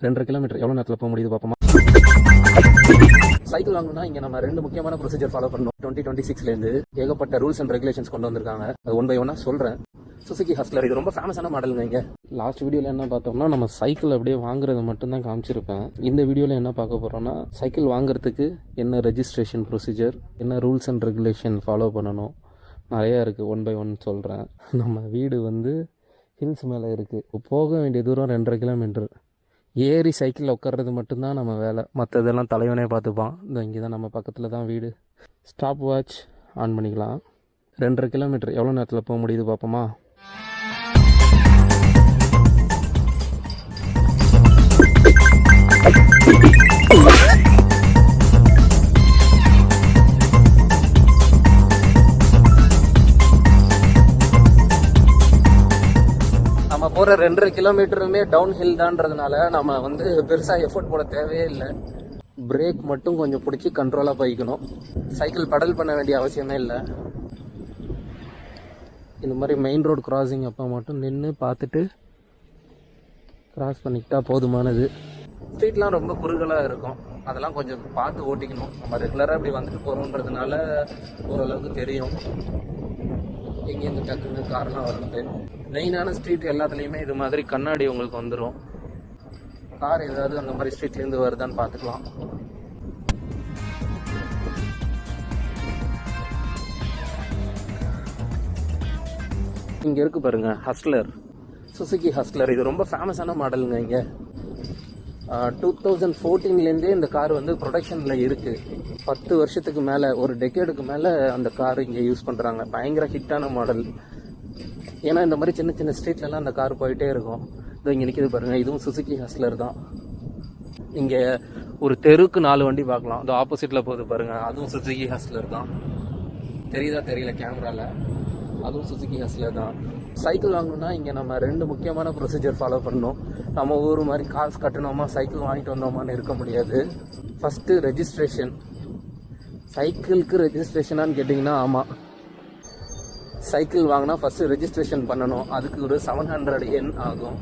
2.5 kilometre எவ்வளோ நேரத்தில் போக முடியுது பார்ப்போமா. சைக்கிள் வாங்கணும்னா இங்கே நம்ம 2 முக்கியமான ப்ரொசீஜர் ஃபாலோ பண்ணணும். 2026லேருந்து ஏகப்பட்ட ரூல்ஸ் அண்ட் ரெகுலேஷன்ஸ் கொண்டு வந்திருக்காங்க. அது 1 by 1 சொல்கிறேன். சுசுகி ஹஸ்லர் இது ரொம்ப ஃபேமஸான மாடலுங்க. இங்கே லாஸ்ட் வீடியோவில் என்ன பார்த்தோம்னா நம்ம சைக்கிள் அப்படியே வாங்குறது மட்டும்தான் காமிச்சிருப்பேன். இந்த வீடியோவில் என்ன பார்க்க போகிறோம்னா சைக்கிள் வாங்குறதுக்கு என்ன ரெஜிஸ்ட்ரேஷன் ப்ரொசீஜர், என்ன ரூல்ஸ் அண்ட் ரெகுலேஷன் ஃபாலோ பண்ணணும், நிறையா இருக்குது. 1 by 1 சொல்கிறேன். நம்ம வீடு வந்து ஹில்ஸ் மேலே இருக்குது. போக வேண்டிய தூரம் 2.5 கிலோமீட்டர். ஏறி சைக்கிளில் உட்கார்றது மட்டும்தான் நம்ம வேலை, மற்றதெல்லாம் தலைவனே பார்த்துப்பான். இந்த இங்கே தான் நம்ம பக்கத்தில் தான் வீடு. ஸ்டாப் வாட்ச் ஆன் பண்ணிக்கலாம். 2.5 கிலோமீட்டர் எவ்வளோ நேரத்தில் போக முடியுது பார்ப்போமா. நம்ம போகிற 2.5 கிலோமீட்டருமே டவுன் ஹில் தான்றதுனால நம்ம வந்து பெருசாக எஃபோர்ட் போட தேவையே இல்லை. பிரேக் மட்டும் கொஞ்சம் பிடிச்சி கண்ட்ரோலாக போய்க்கணும். சைக்கிள் பெடல் பண்ண வேண்டிய அவசியமே இல்லை. இந்த மாதிரி மெயின் ரோடு கிராசிங் அப்போ மட்டும் நின்று பார்த்துட்டு கிராஸ் பண்ணிக்கிட்டா போதுமானது. ஸ்ட்ரீட்லாம் ரொம்ப குறுகலாக இருக்கும், அதெல்லாம் கொஞ்சம் பார்த்து ஓட்டிக்கணும். நம்ம ரெகுலராக இப்படி வந்துட்டு போகிறோன்றதுனால ஓரளவுக்கு தெரியும் எங்கேருந்து டக்குன்னு கார்லாம் வருது. மெயினான ஸ்ட்ரீட் எல்லாத்துலேயுமே இது மாதிரி கண்ணாடி உங்களுக்கு வந்துடும். கார் ஏதாவது அந்த மாதிரி ஸ்ட்ரீட்லேருந்து வருதான்னு பார்த்துக்கலாம். இங்கே இருக்கு பாருங்க ஹஸ்லர், சுசுகி ஹஸ்லர். இது ரொம்ப ஃபேமஸான மாடலுங்க. இங்கே 2014லேருந்தே இந்த கார் வந்து ப்ரொடக்ஷனில் இருக்குது. 10 வருஷத்துக்கு மேலே, ஒரு டெக்கேடுக்கு மேலே அந்த கார் இங்கே யூஸ் பண்ணுறாங்க. பயங்கர ஹிட்டான மாடல். ஏன்னா இந்த மாதிரி சின்ன சின்ன ஸ்ட்ரீட்லலாம் அந்த கார் போயிட்டே இருக்கும். இது இங்கே நிற்கிது பாருங்கள், இதுவும் சுசுகி ஹஸ்லர் தான். இங்கே ஒரு தெருவுக்கு 4 வண்டி பார்க்கலாம். அது ஆப்போசிட்டில் போகுது பாருங்கள், அதுவும் சுசுகி ஹஸ்லர் தான். தெரியுதா தெரியல கேமராவில், அதுவும் சுசுகி ஹஸ்லர் தான். சைக்கிள் வாங்கணும்னா இங்கே நம்ம 2 முக்கியமான ப்ரொசீஜர் ஃபாலோ பண்ணணும். நம்ம ஊர் மாதிரி காசு கட்டணுமா சைக்கிள் வாங்கிட்டு வந்தோமான்னு இருக்க முடியாது. First registration. சைக்கிளுக்கு ரெஜிஸ்ட்ரேஷனான்னு கேட்டிங்கன்னா ஆமாம், சைக்கிள் வாங்கினா ஃபஸ்ட்டு ரெஜிஸ்ட்ரேஷன் பண்ணணும். அதுக்கு ஒரு 700 yen ஆகும்.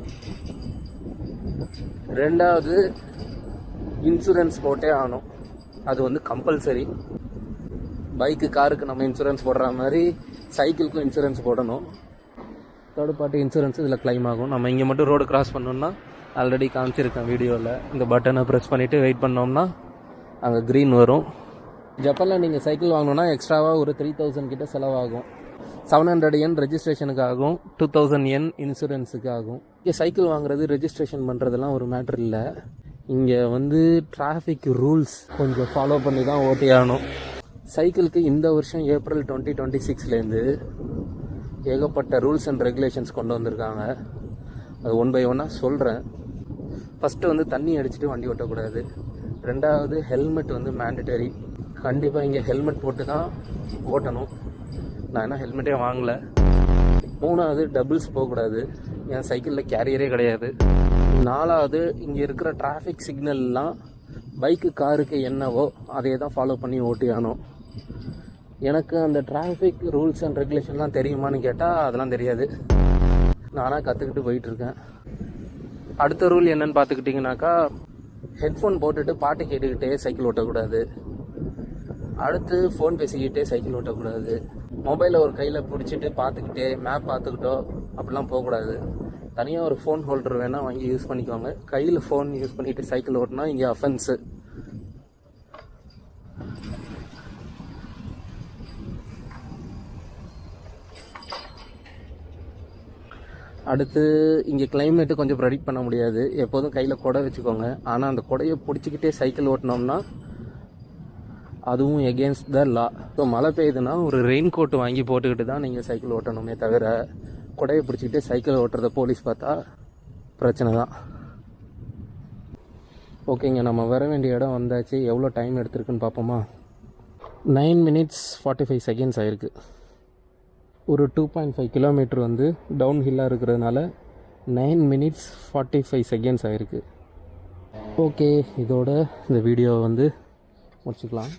2வது இன்சூரன்ஸ் போட்டே ஆகணும், அது வந்து கம்பல்சரி. பைக்கு காருக்கு நம்ம இன்சூரன்ஸ் போடுற மாதிரி சைக்கிளுக்கும் இன்சூரன்ஸ் போடணும். தேர்ட் பார்ட்டி இன்சூரன்ஸ் இதில் கிளைம் ஆகும். நம்ம இங்கே மட்டும் ரோடு கிராஸ் பண்ணோம்னா ஆல்ரெடி காமிச்சிருக்கேன் வீடியோவில். இந்த பட்டனை ப்ரெஸ் பண்ணிவிட்டு வெயிட் பண்ணோம்னா அங்கே க்ரீன் வரும். ஜப்பானில் நீங்கள் சைக்கிள் வாங்கணுன்னா எக்ஸ்ட்ராவாக ஒரு 3000 கிட்ட செலவாகும். 700 yen ரெஜிஸ்ட்ரேஷனுக்கு ஆகும், 2000 yen இன்சூரன்ஸுக்கு ஆகும். இங்கே சைக்கிள் வாங்குறது ரெஜிஸ்ட்ரேஷன் பண்ணுறதுலாம் ஒரு மேட்ரு இல்லை. இங்கே வந்து டிராஃபிக் ரூல்ஸ் கொஞ்சம் ஃபாலோ பண்ணி தான் ஓட்டி ஆகணும். சைக்கிளுக்கு இந்த வருஷம் ஏப்ரல் 2026லேருந்து ஏகப்பட்ட ரூல்ஸ் அண்ட் ரெகுலேஷன்ஸ் கொண்டு வந்திருக்காங்க. அது 1 by 1 சொல்கிறேன். ஃபஸ்ட்டு வந்து தண்ணி அடிச்சுட்டு வண்டி ஓட்டக்கூடாது. 2வது ஹெல்மெட் வந்து மேண்டட்டரி. கண்டிப்பாக இங்கே ஹெல்மெட் போட்டு தான் ஓட்டணும். நான் என்ன ஹெல்மெட்டே வாங்கலை. 3வது டபுள்ஸ் போகக்கூடாது, என் சைக்கிளில் கேரியரே கிடையாது. 4வது இங்கே இருக்கிற டிராஃபிக் சிக்னல்லாம் பைக்கு காருக்கு என்னவோ அதே தான் ஃபாலோ பண்ணி ஓட்டி ஆகணும். எனக்கு அந்த டிராஃபிக் ரூல்ஸ் அண்ட் ரெகுலேஷன்லாம் தெரியுமான்னு கேட்டால் அதெல்லாம் தெரியாது. நானாக கற்றுக்கிட்டு போயிட்டுருக்கேன். அடுத்த ரூல் என்னன்னு பார்த்துக்கிட்டிங்கனாக்கா, ஹெட்ஃபோன் போட்டுட்டு பாட்டு கேட்டுக்கிட்டே சைக்கிள் ஓட்டக்கூடாது. அடுத்து ஃபோன் பேசிக்கிட்டே சைக்கிள் ஓட்டக்கூடாது. மொபைலை ஒரு கையில் பிடிச்சிட்டு பார்த்துக்கிட்டே மேப் பார்த்துக்கிட்டோ அப்படிலாம் போகக்கூடாது. தனியாக ஒரு ஃபோன் ஹோல்டர் வேணால் வாங்கி யூஸ் பண்ணிக்கோங்க. கையில் ஃபோன் யூஸ் பண்ணிவிட்டு சைக்கிள் ஓட்டினா இங்கே அஃபென்ஸு. அடுத்து இங்கே கிளைமேட்டு கொஞ்சம் ப்ரெடிக்ட் பண்ண முடியாது. எப்போதும் கையில் குடை வச்சுக்கோங்க. ஆனால் அந்த குடையை பிடிச்சிக்கிட்டே சைக்கிள் ஓட்டினோம்னா அதுவும் எகென்ஸ்ட் த லா. ஸோ மழை பெய்யுதுன்னா ஒரு ரெயின் கோட் வாங்கி போட்டுக்கிட்டு தான் நீங்கள் சைக்கிள் ஓட்டணுமே தவிர குடையை பிடிச்சிக்கிட்டே சைக்கிள் ஓட்டுறத போலீஸ் பார்த்தா பிரச்சனை தான். ஓகேங்க, நம்ம வர வேண்டிய இடம் வந்தாச்சு. எவ்வளோ டைம் எடுத்திருக்குன்னு பார்ப்போமா. 9 minutes 45 seconds ஆயிருக்கு. ஒரு 2.5 கிலோமீட்டர் வந்து டவுன் ஹில்லாக இருக்கிறதுனால 9 minutes 45 seconds ஆயிருக்கு. ஓகே, இதோட இந்த வீடியோவை வந்து முடிச்சுக்கலாம்.